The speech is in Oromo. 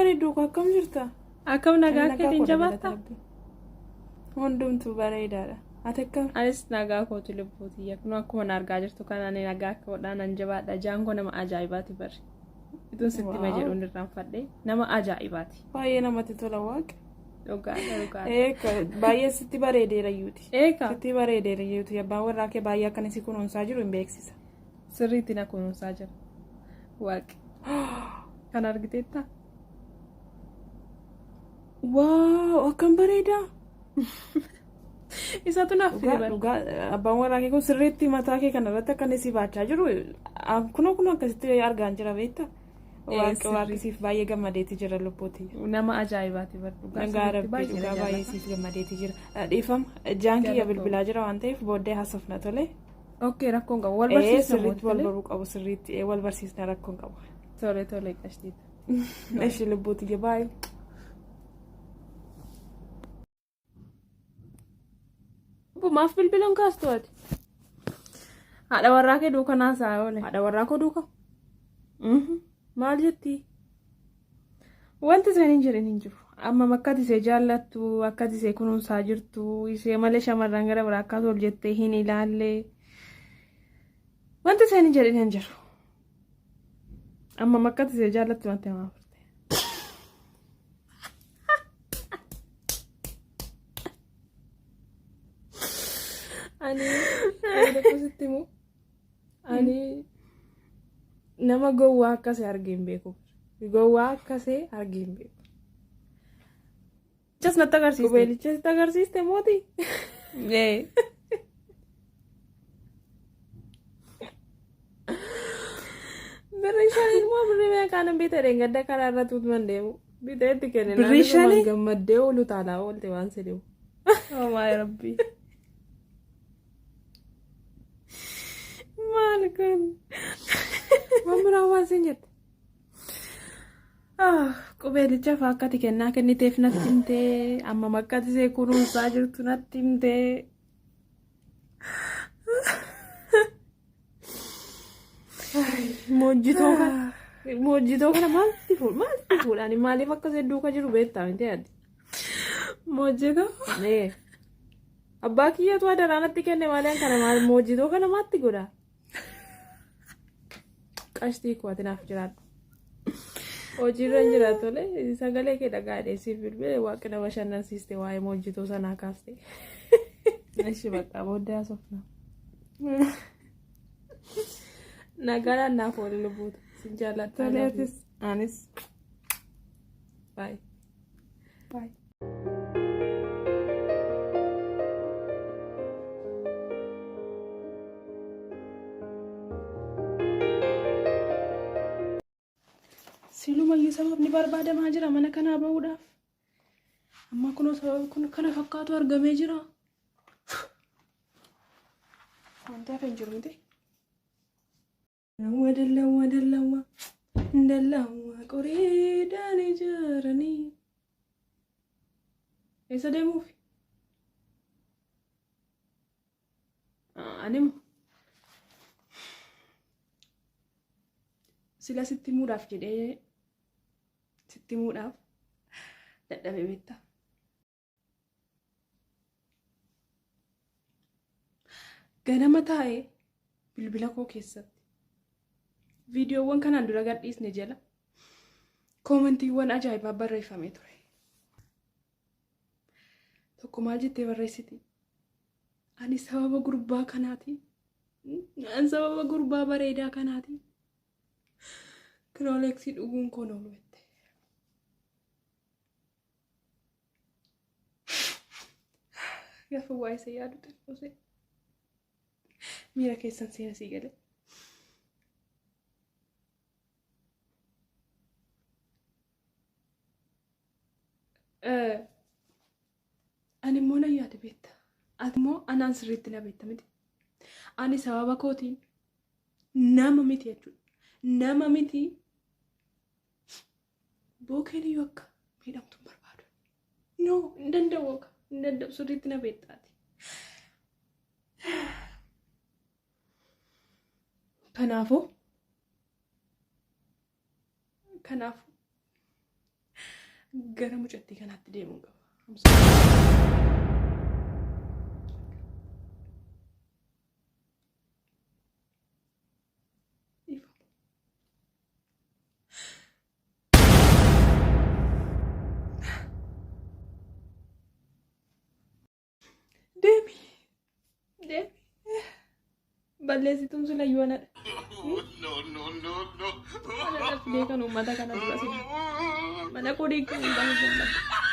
bareedduu akkam jirta? Akkam nagaa keetiin jabaata? Hundumtu bareedaadha. Ati akkam? Anis nagaa kootu lubbuuti. Yaknu akkuma argaa jirtu kanaan nagaa koodhaan jabaadha. Jaan koo nama ajaa'ibaati bari. Ituun sitti ma jedhuun irraanfadhe nama ajaa'ibaati. Baay'ee namatti tola waaqa. Dhugaadha. Baay'ee sitti bareedeera yuuti. Eeka. Sitti bareedeera yuuti. Abbaan warraa kee baay'ee akkanisi kunuunsaa jiru hin beeksisa. Sirriitti na kunuunsaa jira. Waaqi. Kan argiteetta? Waaw akkam bareedaa. Isatu naaf dhugaa abbaan warraa kee kun sirriitti mataa kee kanarratti akkanisi baachaa jiru. Kun akkasitti argaan jira beektaa? Waaqisiif baay'ee gammadeeti jira lubbuuti. Nama ajaa'ibaati barbaadu. Nagaa rabbii dhugaa baay'ee siif gammadeeti jira. Dhiifama jaan kiyya bilbilaa jira waan ta'eef booddee haasofna tole. Okkee rakkoon qabu. Wal barsiisna sirriitti wal baruu qabu sirriitti wal barsiisna rakkoon qabu. Tole qashtiita. Eshi lubbuuti baay'ee. Maaf bilbilaan kaastu ati? Haadha warraa kee duukaa saa oole. Haadha warraa koo duukaa? Maal jetti? Wanti iseen hin jirin hin jiru. Amma akkati isee jaallattu, akkati isee kunuunsaa jirtu, isee malee shamarran gara biraa akkas ol jettee hin ilaalle. Wanti iseen hin jirin hin jiru. Amma akkati isee jaallattu wanti namaa furte. Ani nama gowwaa akkasii argee hin beeku. Gowwaa akkasii argee hin beeku. Chas natti agarsiiste. Qubeellicha sitti agarsiiste mootii? Birri shanii moo birri meeqaan bitee dheengadda karaa irra tuutuman deemu. Bitee itti kenne. Birri shanii? Gammaddee oolu taalaa oolte waan sedheewu. Oh my rabbi. Maal kun? Waan biraa waan siin jette? Qubeellicha fa'aa akkati kennaa kenniteef natti himtee amma akkati isee kunuunsaa jirtu natti himtee. Moojjitoo kana maalti fuudhaan maaliif akkas hedduu ka jiru beektaa miti addi? Moojjitoo? Abbaa kiyyatu adaraa natti kenne maaliin kana maal moojjitoo kana maatti godhaa? Qashtii kuwati naaf jiraadhu. Hojiirra hin jiraatu tole sagalee kee dhagaa dheessiif bilbilee waaqa nama bashannansiiste waa'ee moojjitoo sanaa kaaste. Eshi bakka booddee haasofna. Nagaan naaf oolu lubbuutu sin jaalladha. Toleetis anis. Bye. Silumayyuu sababni barbaadamaa jira mana kanaa bahuudhaaf. Amma kunoo sababa kun kana fakkaatu argamee jira. Wanti hafe hin jiru miti. Dallawwa qoreedhaan ijaaranii. Eessa deemuufi? Anima. Sila sitti muudhaaf jedhee sitti muudhaaf dadhabee beektaa. Ganama taa'ee bilbila koo keessatti viidiyoowwan kanaan dura gadhiisne jala koomentiiwwan ajaa'ibaa barreeffamee ture. Tokko maal jettee barreessiti? Ani sababa gurbaa kanaati. Ani sababa gurbaa bareedaa kanaati. Kirooleksii dhuguun koo noolu jette. Gaafa waa'ee isa yaadu xiqqoose. Miira keessan seena sii galee. Ani immoo nan yaada beekta. Ati immoo anaan sirriitti na beekta miti. Ani sababa kootiin nama miti jechuudha. Nama miti. Bookeen iyyuu akka miidhamtu hin barbaadu. No, hin danda'u akka. Hin danda'u sirriitti na beektaati. Kanaafuu gara mucattii kanaatti deemuun qaba. I'm sorry. Deemi. Balleessituun sun layyuu anadha. Anadhaaf beekan uummata kana dura sina. Mana koo deeggaruu hin bahu.